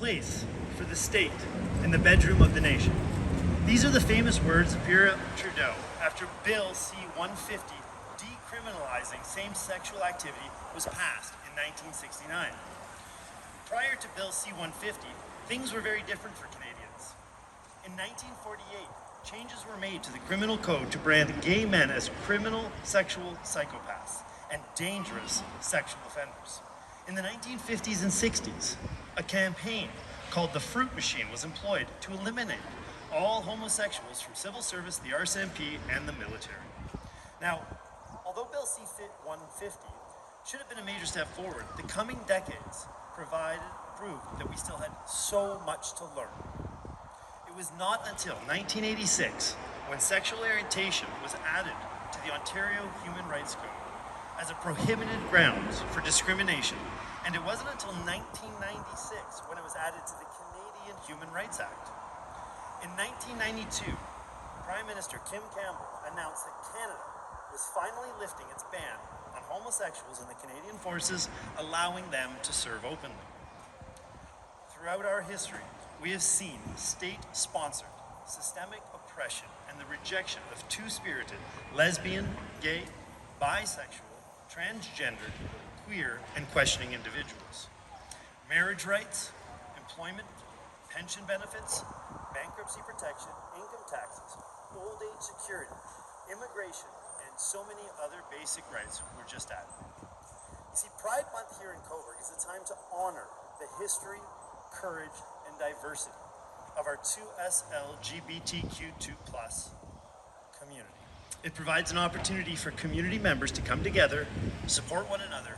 place for the state in the bedroom of the nation. These are the famous words of Pierre Trudeau after Bill C-150 decriminalizing same-sex activity was passed in 1969. Prior to Bill C-150, things were very different for Canadians. In 1948, changes were made to the criminal code to brand gay men as criminal sexual psychopaths and dangerous sexual offenders. In the 1950s and 60s, a campaign called the Fruit Machine was employed to eliminate all homosexuals from civil service, the RCMP, and the military. Now, although Bill C-150 should have been a major step forward, the coming decades proved that we still had so much to learn. It was not until 1986 when sexual orientation was added to the Ontario Human Rights Code as a prohibited grounds for discrimination, and it wasn't until 1996 when it was added to the Canadian Human Rights Act. In 1992, Prime Minister Kim Campbell announced that Canada was finally lifting its ban on homosexuals in the Canadian Forces, allowing them to serve openly. Throughout our history, we have seen state-sponsored systemic oppression and the rejection of two-spirited lesbian, gay, bisexual, transgendered, queer, and questioning individuals. Marriage rights, employment, pension benefits, bankruptcy protection, income taxes, old age security, immigration, and so many other basic rights were just added. You see, Pride Month here in Cobourg is a time to honor the history, courage, and diversity of our 2SLGBTQ2+ community. It provides an opportunity for community members to come together, support one another,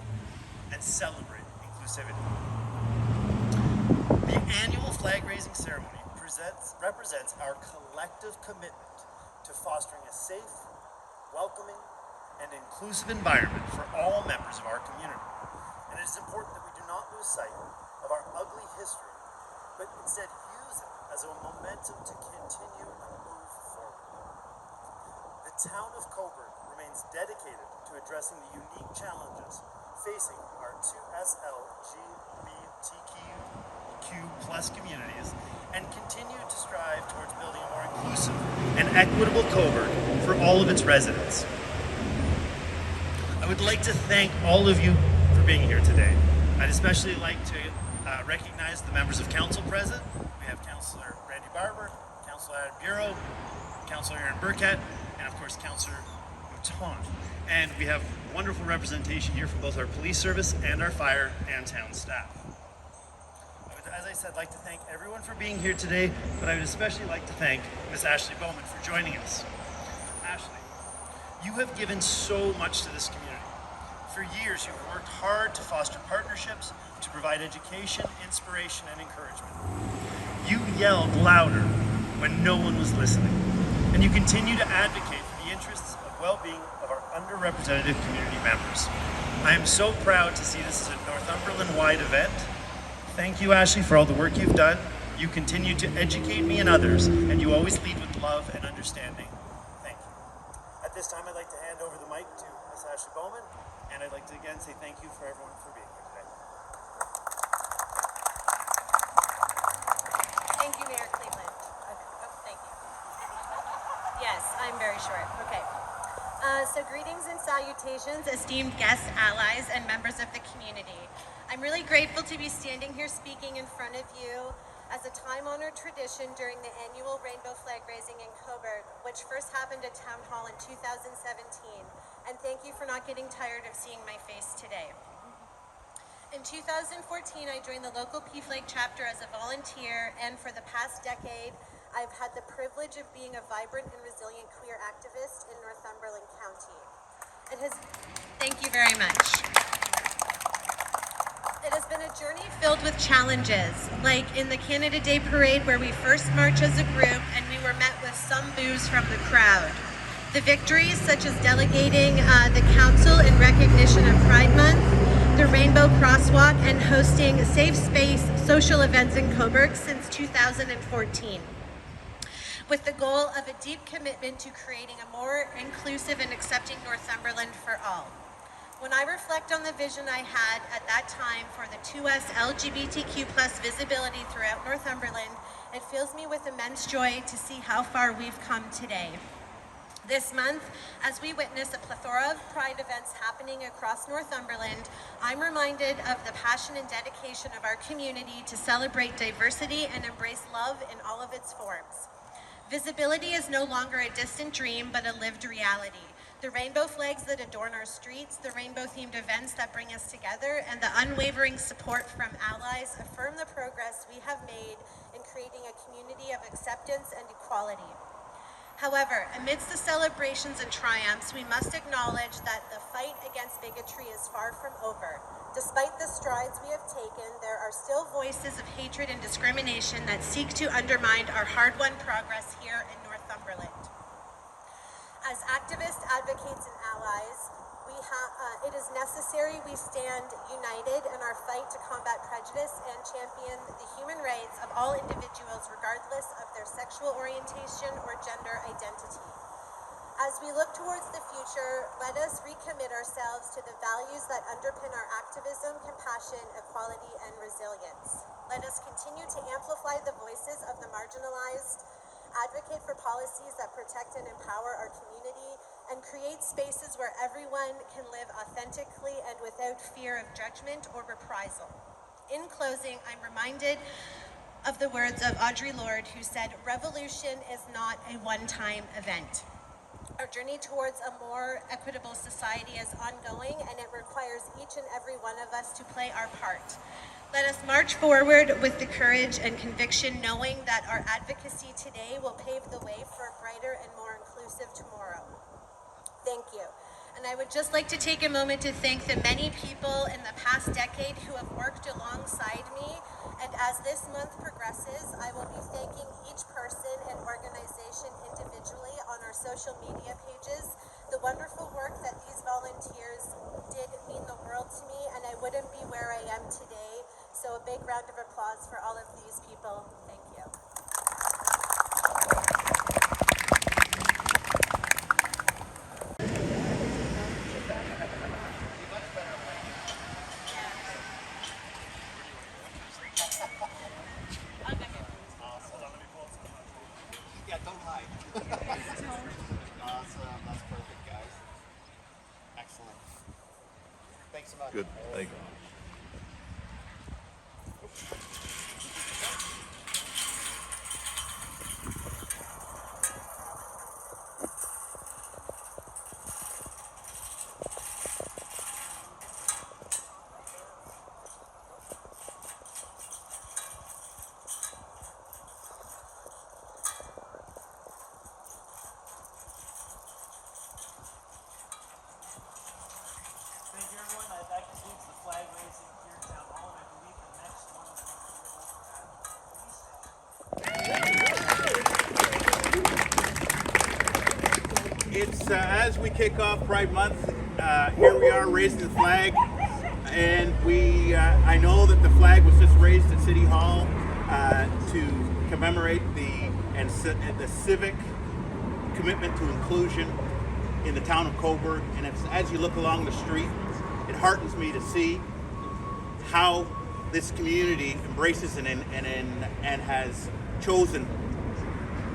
and celebrate inclusivity. The annual flag-raising ceremony represents our collective commitment to fostering a safe, welcoming, and inclusive environment for all members of our community. And it is important that we do not lose sight of our ugly history, but instead use it as a momentum to continue and move forward. The town of Cobourg remains dedicated to addressing the unique challenges facing our 2SLGBTQ+ communities and continue to strive towards building a more inclusive and equitable Cobourg for all of its residents. I would like to thank all of you for being here today. I'd especially like to recognize the members of council present. We have Councillor Randy Barber, Councillor Adam Bureau, Councillor Aaron Burkett, and of course Councillor Mouton. And we have wonderful representation here from both our police service and our fire and town staff. As I said, I'd like to thank everyone for being here today, but I would especially like to thank Ms. Ashley Bowman for joining us. Ashley, you have given so much to this community. For years, you've worked hard to foster partnerships, to provide education, inspiration, and encouragement. You yelled louder when no one was listening, and you continue to advocate for the interests of well-being of our underrepresented community members. I am so proud to see this as a Northumberland-wide event. Thank you, Ashley, for all the work you've done. You continue to educate me and others, and you always lead with love and understanding. Thank you. At this time, I'd like to hand over the mic to Ms. Ashley Bowman, and I'd like to again say thank you for everyone for being here today. Thank you, Mayor Cleveland. Thank you. Yes, I'm very short. Okay. So greetings and salutations, esteemed guests, allies, and members of the community. I'm really grateful to be standing here speaking in front of you as a time-honored tradition during the annual Rainbow Flag Raising in Cobourg, which first happened at Town Hall in 2017. And thank you for not getting tired of seeing my face today. In 2014, I joined the local P-Flag chapter as a volunteer, and for the past decade, I've had the privilege of being a vibrant and resilient queer activist in Northumberland County. Thank you very much. It has been a journey filled with challenges, like in the Canada Day Parade where we first marched as a group and we were met with some boos from the crowd. The victories, such as delegating the council in recognition of Pride Month, the Rainbow Crosswalk, and hosting safe space social events in Cobourg since 2014, with the goal of a deep commitment to creating a more inclusive and accepting Northumberland for all. When I reflect on the vision I had at that time for the 2S LGBTQ plus visibility throughout Northumberland, it fills me with immense joy to see how far we've come today. This month, as we witness a plethora of Pride events happening across Northumberland, I'm reminded of the passion and dedication of our community to celebrate diversity and embrace love in all of its forms. Visibility is no longer a distant dream, but a lived reality. The rainbow flags that adorn our streets, the rainbow-themed events that bring us together, and the unwavering support from allies affirm the progress we have made in creating a community of acceptance and equality. However, amidst the celebrations and triumphs, we must acknowledge that the fight against bigotry is far from over. Despite the strides we have taken, there are still voices of hatred and discrimination that seek to undermine our hard-won progress here in Northumberland. As activists, advocates, and allies, it is necessary we stand united in our fight to combat prejudice and champion the human rights of all individuals regardless of their sexual orientation or gender identity. As we look towards the future, let us recommit ourselves to the values that underpin our activism, compassion, equality, and resilience. Let us continue to amplify the voices of the marginalized, advocate for policies that protect and empower our community, and create spaces where everyone can live authentically and without fear of judgment or reprisal. In closing, I'm reminded of the words of Audre Lorde, who said, "Revolution is not a one-time event." Our journey towards a more equitable society is ongoing, and it requires each and every one of us to play our part. Let us march forward with the courage and conviction, knowing that our advocacy today will pave the way for a brighter and more inclusive tomorrow. Thank you. And I would just like to take a moment to thank the many people in the past decade who have worked alongside me. And as this month progresses, I will be thanking each person and organization individually on our social media pages. The wonderful work that these volunteers did mean the world to me, and I wouldn't be where I am today. So a big round of applause for all of these people. Thank you. Yeah, don't hide. Awesome. That's perfect, guys. Excellent. Thanks so much. Good. Thank you. Thank you, everyone. That concludes the flag raising here in Town Hall, and I believe the next one will be at Police Town. It's as we kick off Pride Month, here we are raising the flag, and I know that the flag was just raised at City Hall to commemorate the civic commitment to inclusion in the town of Cobourg. And as you look along the street, it heartens me to see how this community embraces and has chosen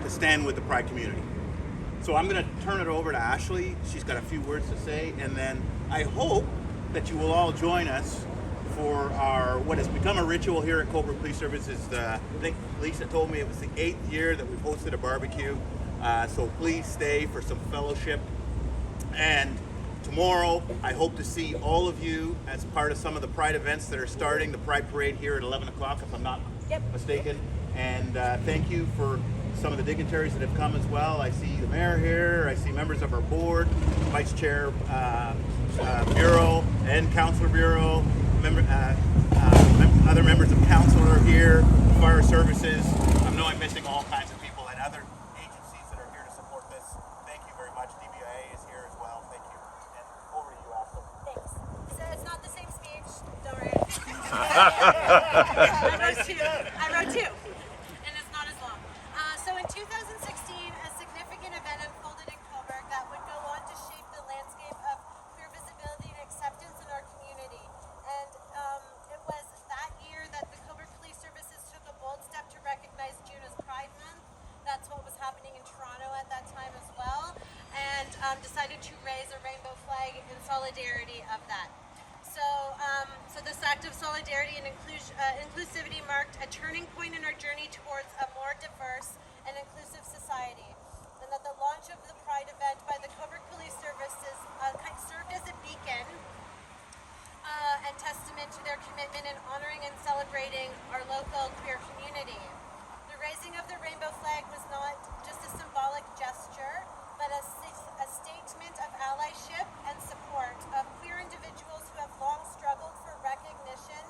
to stand with the Pride community. So I'm going to turn it over to Ashley. She's got a few words to say, and then I hope that you will all join us for what has become a ritual here at Cobourg Police Services. I think Lisa told me it was the 8th year that we've hosted a barbecue. So please stay for some fellowship. And tomorrow, I hope to see all of you as part of some of the Pride events that are starting. The Pride Parade here at 11 o'clock, if I'm not mistaken. And thank you for some of the dignitaries that have come as well. I see the mayor here. I see members of our board, vice chair, bureau, and councilor bureau. Other members of council are here. Fire services. I know I'm missing all kinds of people and other agencies that are here to support this. Thank you very much. DBIA is here as well. Thank you. And over to you, Ashley. Thanks. So it's not the same speech. Don't worry. I wrote two. And it's not as long. So in 2016, a significant event unfolded in Cobourg that would go on to shape the landscape of queer visibility and acceptance solidarity of that. So this act of solidarity and inclusivity marked a turning point in our journey towards a more diverse and inclusive society, and that the launch of the Pride event by the Cobourg Police Services served as a beacon and testament to their commitment in honoring and celebrating our local queer community. The raising of the rainbow flag was not just a symbolic gesture, but a statement of allyship and support of queer individuals who have long struggled for recognition